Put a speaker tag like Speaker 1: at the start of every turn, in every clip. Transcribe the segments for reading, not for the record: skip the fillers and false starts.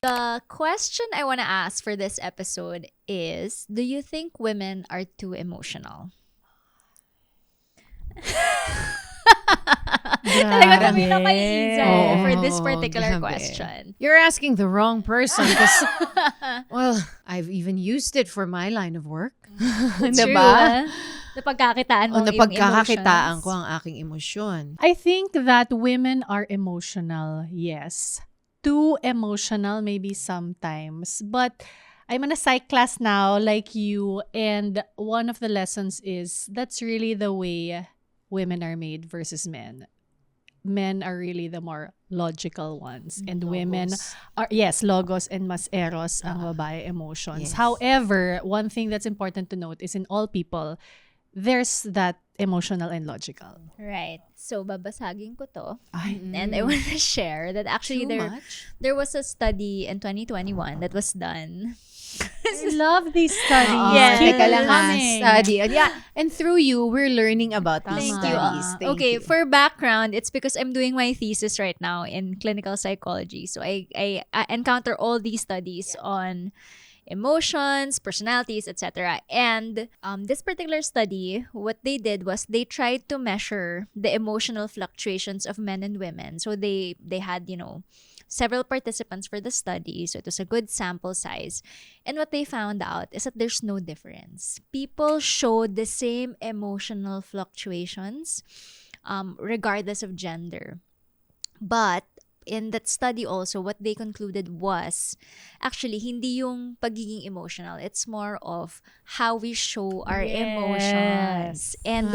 Speaker 1: The question I want to ask for this episode is, do you think women are too emotional? Talaga kami na
Speaker 2: Oo,
Speaker 1: for this
Speaker 2: oo,
Speaker 1: particular
Speaker 2: grabe.
Speaker 1: question.
Speaker 2: You're asking the wrong person because, well, I've even used it for my line of work.
Speaker 1: True,
Speaker 2: Diba?
Speaker 1: Napagkakitaan mo
Speaker 2: O
Speaker 1: yung
Speaker 2: napagkakakitaan
Speaker 1: emotions.
Speaker 2: ko ang aking emosyon.
Speaker 3: I think that women are emotional, yes. Too emotional maybe sometimes. But I'm in a psych class now like you, and one of the lessons is that's really the way women are made versus men. Men are really the more logical ones, and women
Speaker 2: Logos.
Speaker 3: are, yes, logos, and mas eros ang babae emotions.
Speaker 2: Yes.
Speaker 3: However, one thing that's important to note is in all people, there's that emotional and logical.
Speaker 1: Right. So, babasagin ko to.
Speaker 2: Ay,
Speaker 1: And I want to share that actually
Speaker 2: too much?
Speaker 1: there was a study in 2021 that was done.
Speaker 3: I love these studies.
Speaker 2: Oo,
Speaker 1: Yes.
Speaker 2: teka lang
Speaker 3: Coming.
Speaker 2: study. Yeah, and through you, we're learning about these
Speaker 1: Thank you.
Speaker 2: studies. Thank
Speaker 1: Okay,
Speaker 2: you.
Speaker 1: for background, it's because I'm doing my thesis right now in clinical psychology. So I encounter all these studies on emotions, personalities, etc. And this particular study, what they did was they tried to measure the emotional fluctuations of men and women. So they had, several participants for the study. So it was a good sample size. And what they found out is that there's no difference. People showed the same emotional fluctuations regardless of gender. But in that study also, what they concluded was actually hindi yung pagiging emotional. It's more of how we show our emotions and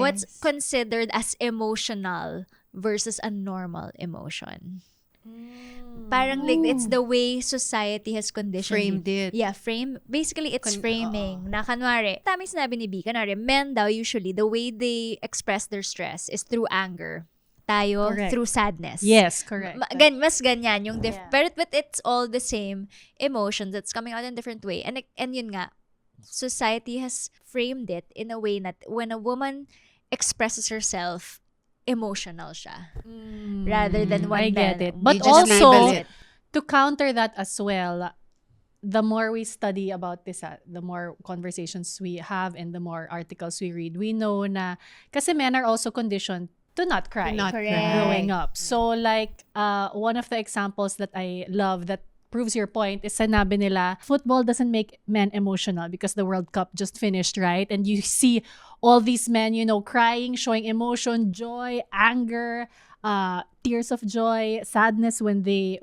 Speaker 1: what's considered as emotional versus a normal emotion. Parang like it's the way society has conditioned
Speaker 2: Framed it.
Speaker 1: Yeah, basically it's framing. Na kanwari, tama yung sinabi ni B, kanwari, men daw usually, the way they express their stress is through anger. Tayo,
Speaker 3: Correct.
Speaker 1: through sadness.
Speaker 3: Yes, correct.
Speaker 1: Mas ganyan yung but it's all the same emotions that's coming out in a different way. And yun nga, society has framed it in a way that when a woman expresses herself, emotional siya. Rather than
Speaker 3: I
Speaker 1: one
Speaker 3: get
Speaker 1: man.
Speaker 3: it. But
Speaker 2: They just label
Speaker 3: also,
Speaker 2: it.
Speaker 3: to counter that as well, the more we study about this, the more conversations we have and the more articles we read, we know na, kasi men are also conditioned to not cry
Speaker 2: To not
Speaker 1: Correct.
Speaker 2: cry.
Speaker 3: growing up. So like, one of the examples that I love that proves your point is sanabi nila, football doesn't make men emotional because the World Cup just finished, right? And you see all these men, crying, showing emotion, joy, anger, tears of joy, sadness when they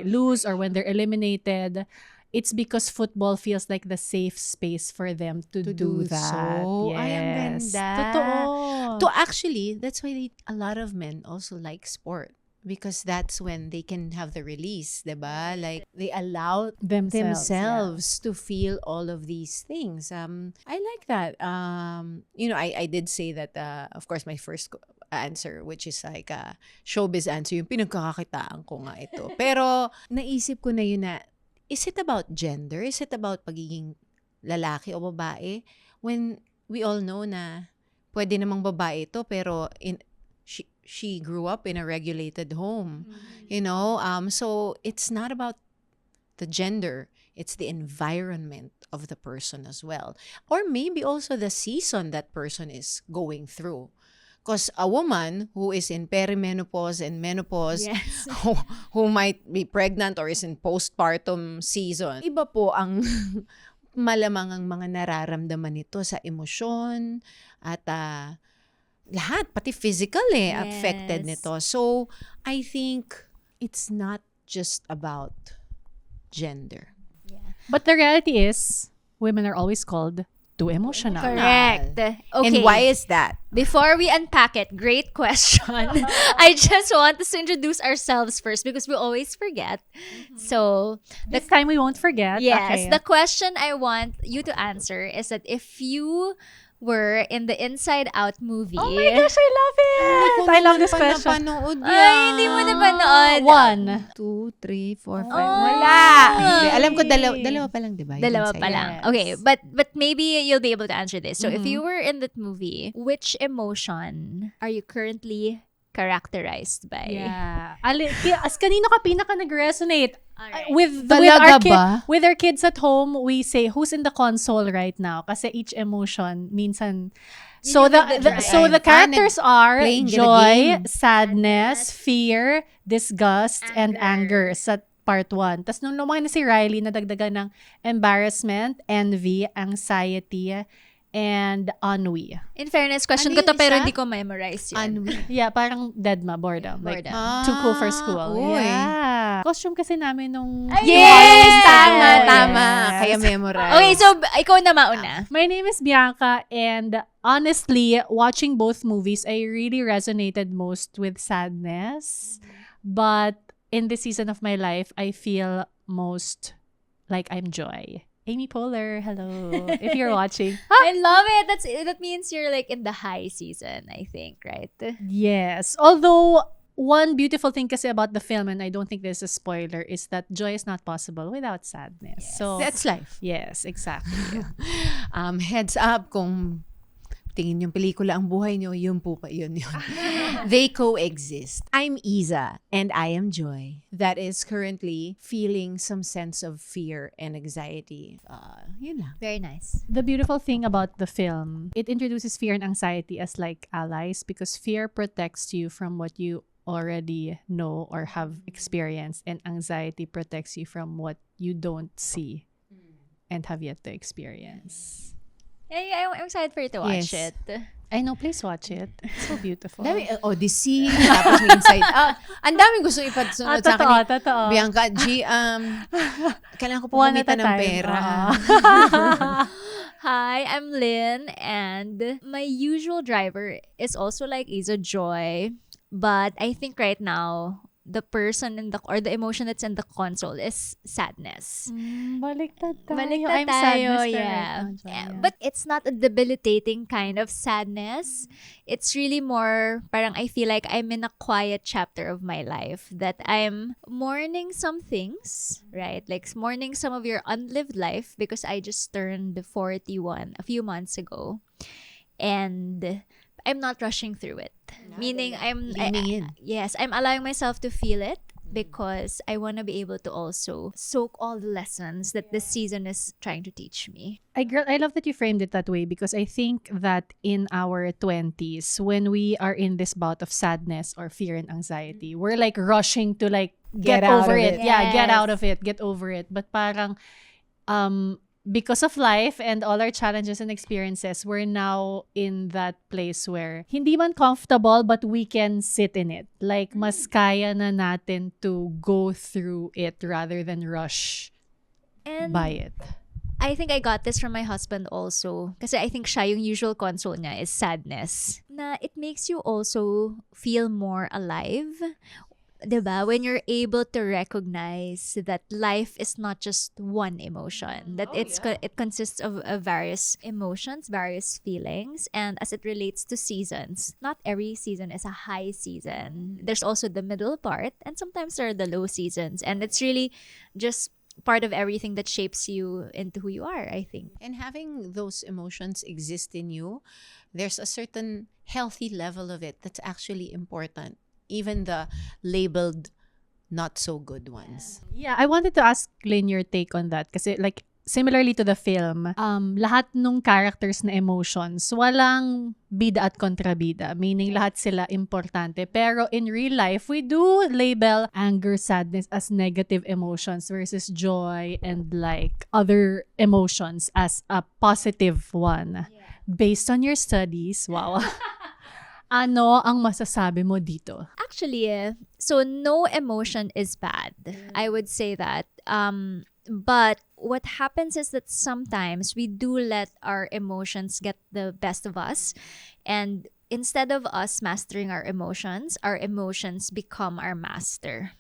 Speaker 3: lose or when they're eliminated. It's because football feels like the safe space for them to do that.
Speaker 2: so.
Speaker 3: Yes.
Speaker 2: Ay, ang ganda.
Speaker 3: Totoo.
Speaker 2: To actually, that's why a lot of men also like sport. Because that's when they can have the release, diba? Like, they allow themselves to feel all of these things. I like that. I did say that, of course, my first answer, which is like showbiz answer, yung pinagkakakitaan ko nga ito. Pero, naisip ko na yun na, is it about gender? Is it about pagiging lalaki o babae? When we all know na pwede namang babae ito, pero she grew up in a regulated home. So it's not about the gender, it's the environment of the person as well, or maybe also the season that person is going through. Because a woman who is in perimenopause and menopause,
Speaker 1: Yes.
Speaker 2: who might be pregnant or is in postpartum season, iba po ang malamang ang mga nararamdaman nito sa emosyon at lahat, pati physical affected
Speaker 1: Yes.
Speaker 2: nito. So, I think it's not just about gender.
Speaker 3: But the reality is, women are always called too emotional.
Speaker 1: Correct. Okay.
Speaker 2: And why is that?
Speaker 1: Before we unpack it, great question. I just want us to introduce ourselves first because we always forget. So,
Speaker 3: This time we won't forget.
Speaker 1: yes,
Speaker 3: Okay.
Speaker 1: the question I want you to answer is that if you were in the Inside Out movie.
Speaker 3: Oh my gosh, I love it! I love this question.
Speaker 2: Napanood yan.
Speaker 1: Ay, hindi mo napanood.
Speaker 3: 1.
Speaker 2: 2, 3, 4, 5.
Speaker 1: Oh.
Speaker 2: Wala. Hindi. Alam ko dalawa pa lang, di ba?
Speaker 1: Dalawa pa lang.
Speaker 3: Yes.
Speaker 1: Okay, but maybe you'll be able to answer this. So if you were in that movie, which emotion are you currently characterized by.
Speaker 3: Yeah. As kanino ka pinaka nag-resonate?
Speaker 1: Alright.
Speaker 3: With
Speaker 2: Talaga
Speaker 3: our
Speaker 2: ba?
Speaker 3: with our kids at home, we say who's in the console right now kasi each emotion minsan so
Speaker 1: Yun yung with the
Speaker 3: so the
Speaker 2: drive.
Speaker 3: characters are
Speaker 2: playing the
Speaker 3: joy,
Speaker 2: game.
Speaker 3: sadness, fear, disgust, and
Speaker 1: Anger.
Speaker 3: anger sa part 1. Tapos nung lumaki na si Riley, nadagdagan ng embarrassment, envy, anxiety, and ennui.
Speaker 1: In fairness, question
Speaker 2: Ano
Speaker 1: ko to
Speaker 2: yung
Speaker 1: pero
Speaker 2: isa?
Speaker 1: hindi ko memorize yun.
Speaker 2: Ennui.
Speaker 3: Yeah, parang deadma, boredom. Like,
Speaker 1: Boredom.
Speaker 3: too cool for school.
Speaker 2: Uy.
Speaker 3: Yeah. Costume kasi namin nung
Speaker 1: Yes!
Speaker 2: Tama,
Speaker 3: Yes.
Speaker 2: tama. Kaya memorize.
Speaker 1: Okay, so ikaw na mauna.
Speaker 3: My name is Bianca, and honestly, watching both movies, I really resonated most with sadness. But in this season of my life, I feel most like I'm joy. Amy Poehler, hello. If you're watching.
Speaker 1: I love it. That means you're like in the high season, I think, right?
Speaker 3: Yes. Although, one beautiful thing kasi about the film, and I don't think this is a spoiler, is that joy is not possible without sadness.
Speaker 1: Yes.
Speaker 3: So,
Speaker 2: That's life.
Speaker 3: yes, exactly.
Speaker 2: Heads up kung tingin yung pelikula ang buhay nyo, yun po pa yun. They coexist. I'm Isa, and I am Joy. That is currently feeling some sense of fear and anxiety. Yun lang.
Speaker 1: Very nice.
Speaker 3: The beautiful thing about the film, it introduces fear and anxiety as like allies because fear protects you from what you already know or have experienced, and anxiety protects you from what you don't see and have yet to experience.
Speaker 1: I'm excited for you to watch
Speaker 2: Yes.
Speaker 1: it.
Speaker 3: I know, please watch it. It's so beautiful.
Speaker 2: Dami, Odyssey, tapos may Inside Out. Ang daming gusto ipasunod sa akin ni
Speaker 3: totoo.
Speaker 2: Bianca G. Kailangan ko po
Speaker 3: One at
Speaker 2: kumita
Speaker 3: a
Speaker 2: ng
Speaker 3: time.
Speaker 2: pera.
Speaker 1: Hi, I'm Lynn, and my usual driver is also like Isa Joy, but I think right now the person in the or the emotion that's in the console is sadness.
Speaker 3: Baliktad tayo.
Speaker 1: Baliktad
Speaker 3: I'm
Speaker 1: tayo,
Speaker 3: sadness ka
Speaker 1: yeah.
Speaker 3: right now, Joy,
Speaker 1: Yeah,
Speaker 3: yeah.
Speaker 1: But it's not a debilitating kind of sadness. It's really more, parang I feel like I'm in a quiet chapter of my life that I'm mourning some things, right? Like mourning some of your unlived life because I just turned 41 a few months ago. And I'm not rushing through it. Meaning
Speaker 2: Leaning in.
Speaker 1: yes, I'm allowing myself to feel it because I want to be able to also soak all the lessons that this season is trying to teach me.
Speaker 3: I love that you framed it that way because I think that in our 20s, when we are in this bout of sadness or fear and anxiety, we're like rushing to like get
Speaker 2: out
Speaker 3: over
Speaker 2: of
Speaker 3: it.
Speaker 2: it.
Speaker 3: Yeah, get
Speaker 1: Yes.
Speaker 3: out of it, get over it. But parang because of life and all our challenges and experiences, we're now in that place where hindi man comfortable, but we can sit in it. Like, mas kaya na natin to go through it rather than rush
Speaker 1: And
Speaker 3: by it.
Speaker 1: I think I got this from my husband also. Kasi I think siya yung usual console niya is sadness. Na it makes you also feel more alive. Diba? When you're able to recognize that life is not just one emotion, that it consists of various emotions, various feelings, and as it relates to seasons, not every season is a high season. There's also the middle part, and sometimes there are the low seasons, and it's really just part of everything that shapes you into who you are, I think.
Speaker 2: And having those emotions exist in you, there's a certain healthy level of it that's actually important. Even the labeled not so good ones.
Speaker 3: Yeah, I wanted to ask Lynn your take on that kasi like similarly to the film, lahat nung characters na emotions, walang bida at kontrabida, meaning lahat sila importante. Pero in real life, we do label anger, sadness as negative emotions versus joy and like other emotions as a positive one. Based on your studies, wow. Ano ang masasabi mo dito?
Speaker 1: Actually, so no emotion is bad. I would say that. But what happens is that sometimes we do let our emotions get the best of us. And instead of us mastering our emotions become our master.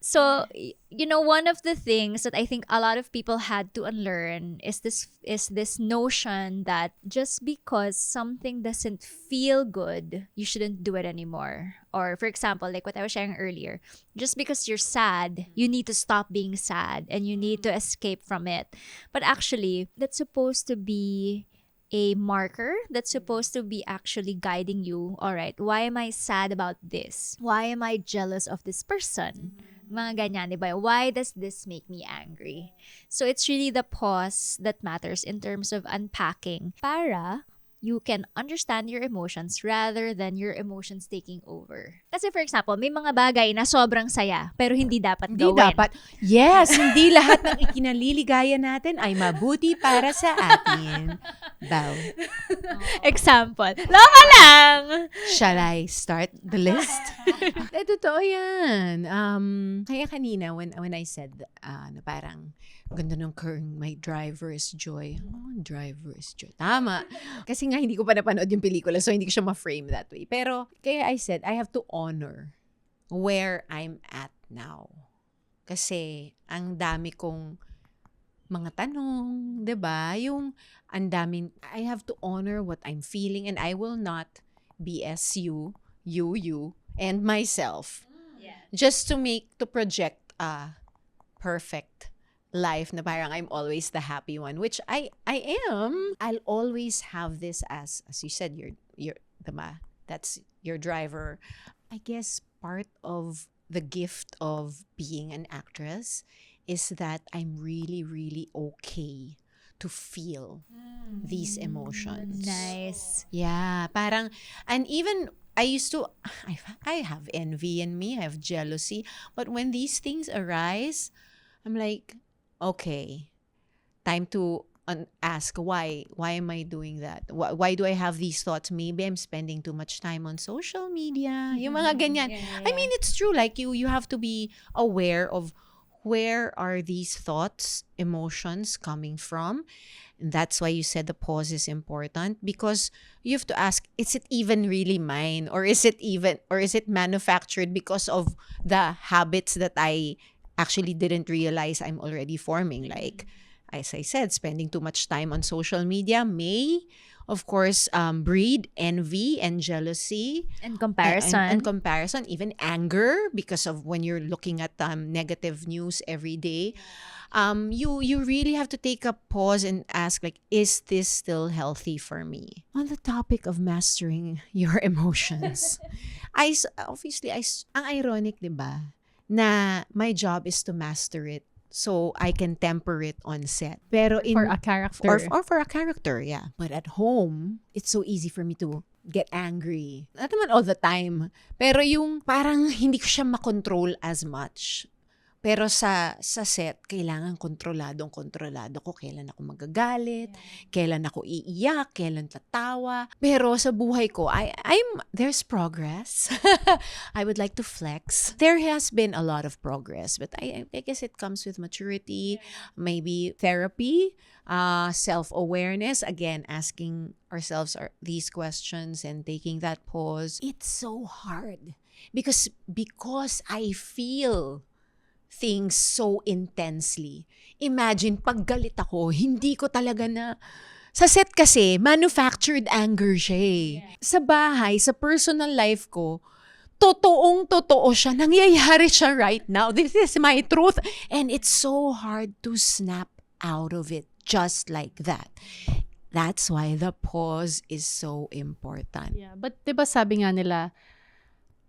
Speaker 1: So, one of the things that I think a lot of people had to unlearn is this notion that just because something doesn't feel good, you shouldn't do it anymore. Or for example, like what I was sharing earlier, just because you're sad, you need to stop being sad and you need to escape from it. But actually, that's supposed to be a marker that's supposed to be actually guiding you. All right, why am I sad about this? Why am I jealous of this person? Mga ganyan, di ba? Why does this make me angry? So it's really the pause that matters in terms of unpacking para you can understand your emotions rather than your emotions taking over. Kasi for example, may mga bagay na sobrang saya pero hindi dapat
Speaker 2: Hindi
Speaker 1: gawin.
Speaker 2: dapat. Yes, hindi lahat ng ikinaliligaya natin ay mabuti para sa atin. Bow.
Speaker 1: Example. Loko lang!
Speaker 2: Shall I start the list? Totoo yan. Kaya kanina, when I said, na parang, ganda ng current, my driver is joy. Oh, driver is joy. Tama. Kasi nga, hindi ko pa napanood yung pelikula, so hindi ko siya ma-frame that way. Pero, kaya I said, I have to honor where I'm at now. Kasi, ang dami kong mga tanong, 'di ba? Yung ang daming, I have to honor what I'm feeling and I will not BS you, and myself. Just to project a perfect life na parang I'm always the happy one, which I am. I'll always have this as you said, diba? That's your driver. I guess part of the gift of being an actress is that I'm really, really okay to feel these emotions.
Speaker 1: Nice.
Speaker 2: Yeah, parang, and even I used to, I have envy in me, I have jealousy, but when these things arise, I'm like, okay, time to ask why am I doing that? Why do I have these thoughts? Maybe I'm spending too much time on social media. Yung mga ganyan. I mean, it's true. Like you have to be aware of where are these thoughts, emotions coming from. And that's why you said the pause is important, because you have to ask, is it even really mine, or is it manufactured because of the habits that I actually didn't realize I'm already forming? Like, as I said, spending too much time on social media may, of course, breed envy and jealousy.
Speaker 1: And comparison.
Speaker 2: And comparison, even anger, because of when you're looking at negative news every day. You really have to take a pause and ask, like, is this still healthy for me? On the topic of mastering your emotions, ang ironic, di ba, na my job is to master it so I can temper it on set. Pero
Speaker 3: For a character.
Speaker 2: or for a character, yeah. But at home, it's so easy for me to get angry. Not naman all the time. Pero yung parang hindi ko siya makontrol as much. Pero sa set, kailangan kontrolado ko kailan ako magagalit, kailan ako iiyak, kailan tatawa. Pero sa buhay ko, there's progress. I would like to flex. There has been a lot of progress, but I guess it comes with maturity, maybe therapy, self-awareness, again, asking ourselves these questions and taking that pause. It's so hard because I feel things so intensely. Imagine, pag galit ako, hindi ko talaga na... Sa set kasi, manufactured anger siya eh. Sa bahay, sa personal life ko, totoong-totoo siya. Nangyayari siya right now. This is my truth. And it's so hard to snap out of it just like that. That's why the pause is so important.
Speaker 3: Yeah, but 'di ba sabi nga nila,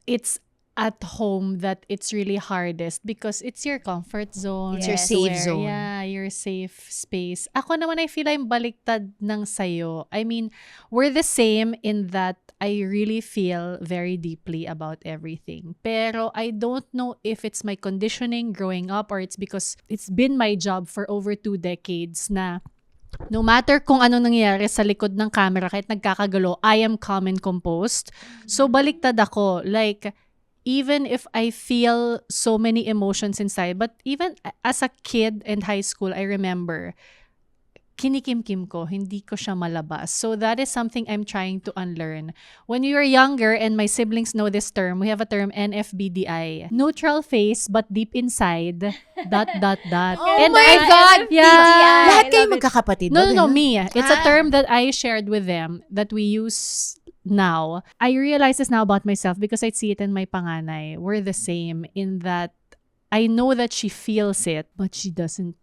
Speaker 3: it's at home that it's really hardest because it's your comfort zone.
Speaker 2: It's your
Speaker 1: Yes,
Speaker 2: safe zone.
Speaker 3: Yeah, your safe space. Ako naman, I feel I'm baliktad ng sayo. I mean, we're the same in that I really feel very deeply about everything. Pero I don't know if it's my conditioning growing up or it's because it's been my job for over 2 decades na no matter kung ano nangyayari sa likod ng camera, kahit nagkakagalo, I am calm and composed. So baliktad ako. Like, even if I feel so many emotions inside, but even as a kid in high school, I remember, kinikimkim ko, hindi ko siya malabas. So that is something I'm trying to unlearn. When we were younger, and my siblings know this term, we have a term, NFBDI. Neutral face, but deep inside, ...
Speaker 2: Oh
Speaker 3: And
Speaker 2: my God!
Speaker 3: Yeah.
Speaker 2: Lahat kayo
Speaker 1: love it.
Speaker 2: magkakapatid
Speaker 3: No,
Speaker 2: ba?
Speaker 3: me. It's a
Speaker 2: Ah.
Speaker 3: term that I shared with them that we use now. I realize this now about myself because I see it in my panganay. We're the same in that I know that she feels it, but she doesn't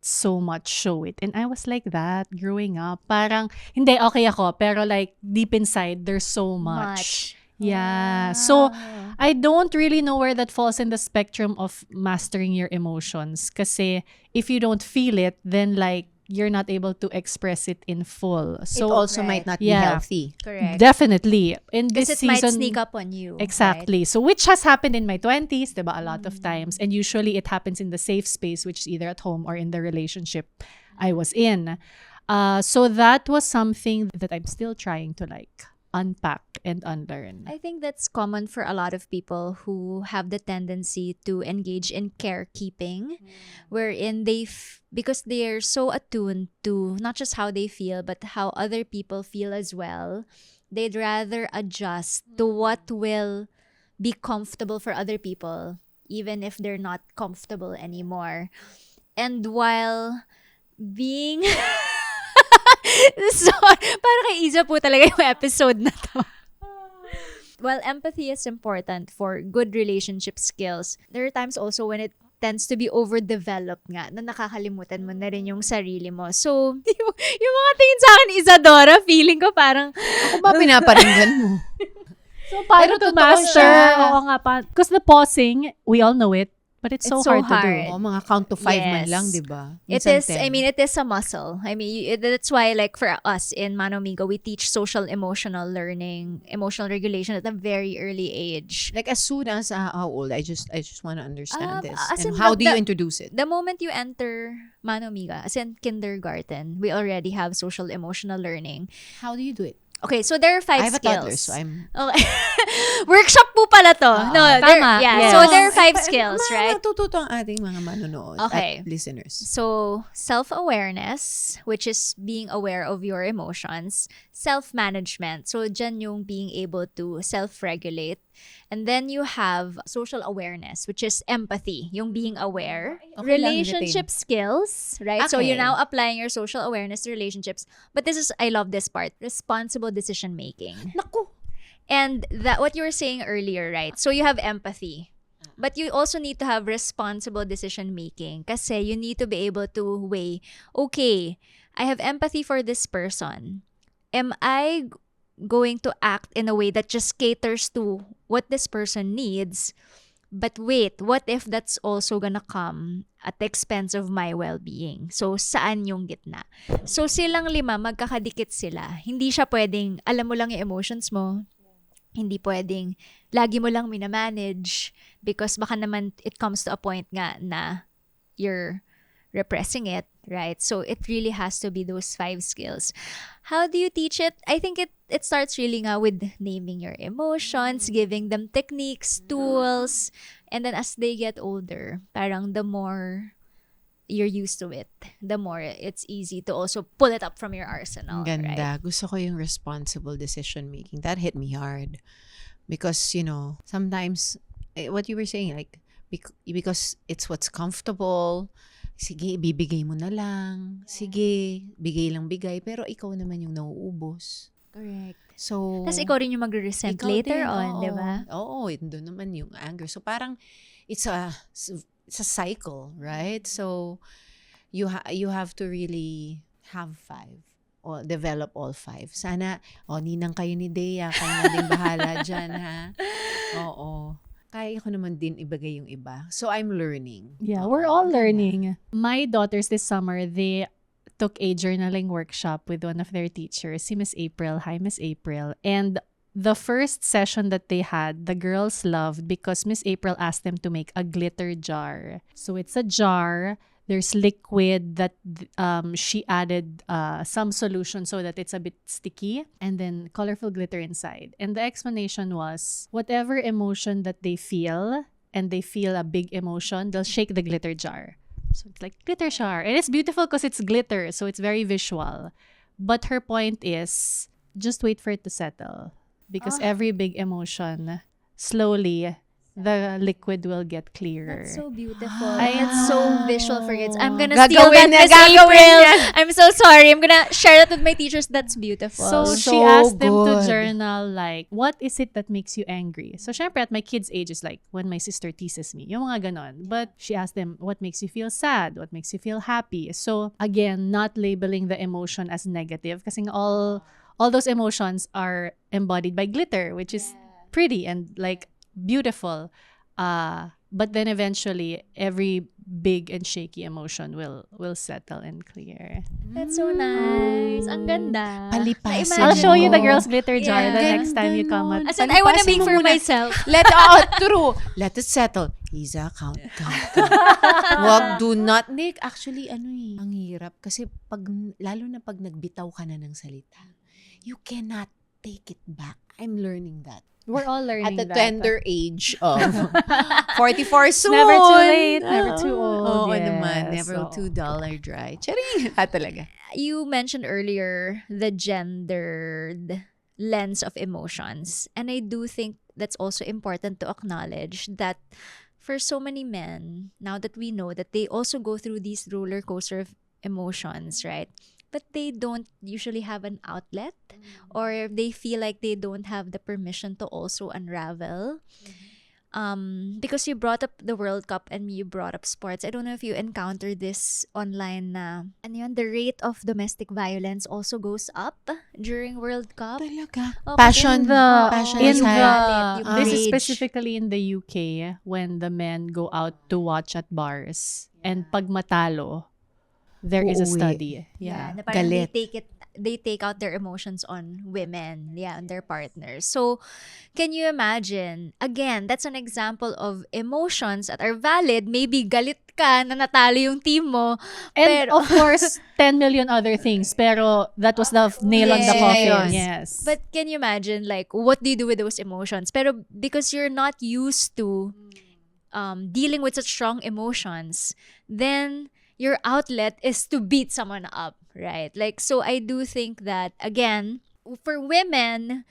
Speaker 3: so much show it. And I was like that growing up. Parang, hindi, okay ako. Pero like, deep inside, there's so much. Yeah. So,
Speaker 1: Wow.
Speaker 3: I don't really know where that falls in the spectrum of mastering your emotions. Kasi, if you don't feel it, then like, you're not able to express it in full.
Speaker 2: It
Speaker 3: So,
Speaker 2: also
Speaker 1: Right.
Speaker 2: might not be
Speaker 3: Yeah.
Speaker 2: healthy.
Speaker 1: Correct.
Speaker 3: definitely. In this
Speaker 1: Because it might
Speaker 3: season,
Speaker 1: sneak up on you.
Speaker 3: exactly. So, which has happened in my 20s, diba, a lot of times. And usually, it happens in the safe space, which is either at home or in the relationship I was in. So, that was something that I'm still trying to like unpack and unlearn.
Speaker 1: I think that's common for a lot of people who have the tendency to engage in carekeeping, wherein because they're so attuned to not just how they feel, but how other people feel as well, they'd rather adjust to what will be comfortable for other people, even if they're not comfortable anymore. And while being so, parang kay Isa po talaga yung episode na to. While empathy is important for good relationship skills, there are times also when it tends to be overdeveloped nga, na nakakalimutan mo na rin yung sarili mo. So, yung mga tingin sa akin, Isadora, feeling ko parang,
Speaker 2: Ako ba pinaparinggan mo?
Speaker 3: So, paano
Speaker 2: Pero
Speaker 3: to
Speaker 2: totoo
Speaker 3: master?
Speaker 2: siya.
Speaker 3: Oo nga pa. Because the pausing, we all know it, but it's so
Speaker 1: It's so
Speaker 3: hard to do.
Speaker 1: hard.
Speaker 2: Oo, mga count to 5 man
Speaker 1: Yes.
Speaker 2: lang, di ba?
Speaker 1: it
Speaker 2: Minsan
Speaker 1: is,
Speaker 2: 10.
Speaker 1: I mean, it is a muscle. I mean, that's why, like, for us in Manomigo, we teach social emotional learning, emotional regulation at a very early age.
Speaker 2: Like as soon as how old? I just want to understand this.
Speaker 1: As in
Speaker 2: And how do you
Speaker 1: the-
Speaker 2: introduce it?
Speaker 1: The moment you enter Manomiga, as in kindergarten, we already have social emotional learning.
Speaker 2: How do you do it?
Speaker 1: Okay, so there are
Speaker 2: I
Speaker 1: 5
Speaker 2: have a
Speaker 1: skills.
Speaker 2: toddler, so I'm
Speaker 1: Okay. Workshop po pala to. No,
Speaker 3: tama.
Speaker 1: yeah.
Speaker 3: Yes.
Speaker 1: So there are 5 skills, right?
Speaker 2: Matututo ang ating mga manonood
Speaker 1: Okay.
Speaker 2: at listeners.
Speaker 1: So, self-awareness, which is being aware of your emotions. Self-management. So, dyan yung being able to self-regulate. And then you have social awareness, which is empathy, yung being aware.
Speaker 2: Okay lang,
Speaker 1: Relationship skills, right? So, you're
Speaker 2: Okay.
Speaker 1: now applying your social awareness to relationships. But I love this part, responsible decision making.
Speaker 2: Naku!
Speaker 1: And that what you were saying earlier, right? So you have empathy. But you also need to have responsible decision making kasi you need to be able to weigh, okay, I have empathy for this person. Am I going to act in a way that just caters to what this person needs? But wait, what if that's also gonna come at the expense of my well-being? So, saan yung gitna? So, silang 5, magkakadikit sila. Hindi siya pwedeng, alam mo lang yung emotions mo. Hindi pwedeng, lagi mo lang minamanage because baka naman it comes to a point nga na you're repressing it, right? So it really has to be those 5 skills. How do you teach it? I think it starts really nga with naming your emotions, giving them techniques, tools, and then as they get older, parang the more you're used to it, the more it's easy to also pull it up from your arsenal.
Speaker 2: Ang ganda.
Speaker 1: Right?
Speaker 2: Gusto ko yung responsible decision making. That hit me hard. Because, sometimes, what you were saying, like, because it's what's comfortable, sige, bibigay mo na lang. Sige, bigay lang bigay. Pero ikaw naman yung nauubos.
Speaker 1: Correct.
Speaker 2: So,
Speaker 1: Tapos ikaw rin yung magre-resent
Speaker 2: ikaw
Speaker 1: later
Speaker 2: din,
Speaker 1: on,
Speaker 2: oo.
Speaker 1: di ba?
Speaker 2: Oo, doon naman yung anger. So, parang, it's a cycle, right? So, you have to really have 5 or develop all 5. Sana, ninang kayo ni Dea, kayo na din bahala dyan, ha? Oo. Kaya ko naman din ibigay yung iba. So, I'm learning.
Speaker 3: Yeah,
Speaker 2: Oo,
Speaker 3: we're all
Speaker 2: ganda.
Speaker 3: learning. My daughters this summer, they took a journaling workshop with one of their teachers, si Miss April. Hi, Miss April. And the first session that they had, the girls loved because Miss April asked them to make a glitter jar. So it's a jar. There's liquid that she added some solution so that it's a bit sticky, and then colorful glitter inside. And the explanation was whatever emotion that they feel, and they feel a big emotion, they'll shake the glitter jar. So it's like glitter jar. And it's beautiful because it's glitter, so it's very visual. But her point is just wait for it to settle. Because every big emotion slowly the liquid will get clearer.
Speaker 1: That's so beautiful.
Speaker 3: I
Speaker 1: It's so visual for kids. I'm gonna
Speaker 2: Gagawin
Speaker 1: steal that,
Speaker 2: na,
Speaker 1: Miss
Speaker 2: gagawin
Speaker 1: April.
Speaker 2: yan.
Speaker 1: I'm so sorry. I'm gonna share that with my teachers. That's beautiful.
Speaker 3: So she
Speaker 2: So
Speaker 3: asked them to
Speaker 2: good.
Speaker 3: journal like, what is it that makes you angry? So syempre at my kids' age is like when my sister teases me, yung mga ganon. But she asked them, what makes you feel sad? What makes you feel happy? So again, not labeling the emotion as negative kasi all those emotions are embodied by glitter, which is pretty and like beautiful. But then eventually every big and shaky emotion will settle and clear.
Speaker 1: That's so nice. Ang ganda.
Speaker 2: Palipasin
Speaker 1: Na-imagine
Speaker 3: I'll show you the
Speaker 1: mo.
Speaker 3: girls glitter jar the
Speaker 1: Yeah.
Speaker 3: next time you come at
Speaker 1: As in, I wanna
Speaker 2: Palipasin
Speaker 1: make
Speaker 2: mo
Speaker 1: for
Speaker 2: muna.
Speaker 1: myself.
Speaker 2: True. Let it settle. Isa, count. Wag, do not. Nick, actually, ang hirap. Kasi lalo na pag nagbitaw ka na ng salita, you cannot take it back. I'm learning that.
Speaker 3: We're all
Speaker 2: At
Speaker 3: learning
Speaker 2: the
Speaker 3: that.
Speaker 2: tender age of 44 soon.
Speaker 3: Never too late, never too
Speaker 2: Oo
Speaker 3: old.
Speaker 2: naman.
Speaker 3: Yes.
Speaker 2: Never
Speaker 3: So-
Speaker 2: too dull or dry. Charing. Talaga.
Speaker 1: You mentioned earlier the gendered lens of emotions. And I do think that's also important to acknowledge that for so many men, now that we know that they also go through these roller coaster of emotions, right? But they don't usually have an outlet, or they feel like they don't have the permission to also unravel. Because you brought up the World Cup and you brought up sports, I don't know if you encounter this online na, the rate of domestic violence also goes up during World Cup.
Speaker 2: Talaga.
Speaker 1: Oh,
Speaker 2: Passion.
Speaker 1: Passion
Speaker 3: in
Speaker 1: yung
Speaker 3: the
Speaker 1: galit, yung
Speaker 3: this is
Speaker 1: rage.
Speaker 3: specifically in the UK when the men go out to watch at bars and pag matalo there is a
Speaker 2: Uuwi.
Speaker 3: study.
Speaker 1: Yeah,
Speaker 3: Yeah.
Speaker 1: na parang
Speaker 2: Galit.
Speaker 1: they take out their emotions on women, on their partners. So, can you imagine? Again, that's an example of emotions that are valid. Maybe galit ka na natalo yung team mo.
Speaker 3: And
Speaker 1: Pero-
Speaker 3: of course 10 million other things pero that was the nail on the
Speaker 1: Yes.
Speaker 3: coffin. Yes.
Speaker 1: But can you imagine, like, what do you do with those emotions? Pero because you're not used to dealing with such strong emotions, then your outlet is to beat someone up, right? Like, so I do think that, again, for women,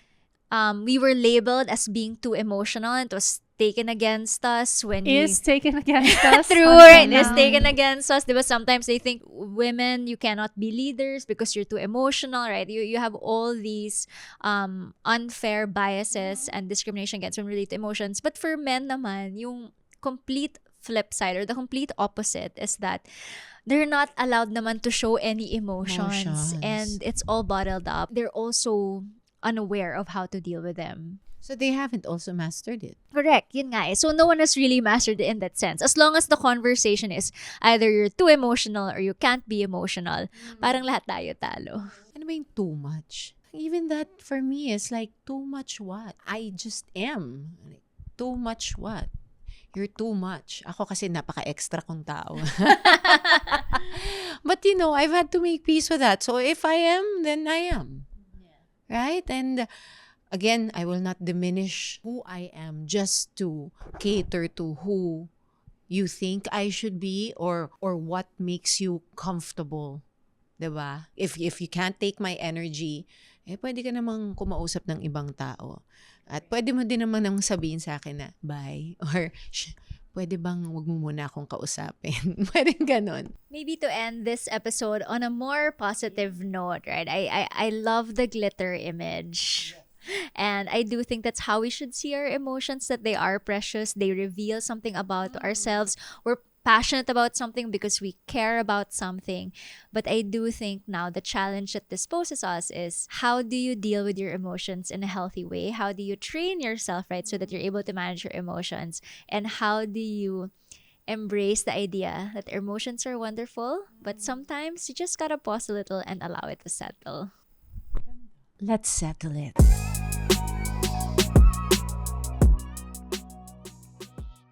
Speaker 1: we were labeled as being too emotional, and it was taken against us when
Speaker 3: is taken against us.
Speaker 1: True,
Speaker 3: until
Speaker 1: it is
Speaker 3: now.
Speaker 1: taken against us. Diba? Sometimes they think women, you cannot be leaders because you're too emotional, right? You have all these unfair biases and discrimination against women related to emotions. But for men naman, yung complete flip side or the complete opposite is that they're not allowed naman to show any emotions. And it's all bottled up. They're also unaware of how to deal with them.
Speaker 2: So they haven't also mastered it.
Speaker 1: Correct. Yun nga eh. So no one has really mastered it in that sense. As long as the conversation is either you're too emotional or you can't be emotional, parang lahat tayo talo.
Speaker 2: Ano ba yung too much? Even that for me is like, too much what? I just am. Like, too much what? You're too much. Ako kasi napaka-extra kong tao. But I've had to make peace with that. So if I am, then I am. Right? And again, I will not diminish who I am just to cater to who you think I should be or what makes you comfortable. Diba? If you can't take my energy, pwede ka namang kumausap ng ibang tao. At pwede mo din naman nang sabihin sa akin na, bye. Or, pwede bang wag mo muna akong kausapin? Pwede ganon.
Speaker 1: Maybe to end this episode on a more positive note, right? I love the glitter image. And I do think that's how we should see our emotions, that they are precious. They reveal something about ourselves. We're passionate about something because we care about something. But I do think now the challenge that this poses us is, how do you deal with your emotions in a healthy way? How do you train yourself, right, so that you're able to manage your emotions? And how do you embrace the idea that emotions are wonderful, but sometimes you just gotta pause a little and allow it to settle?
Speaker 2: Let's settle it.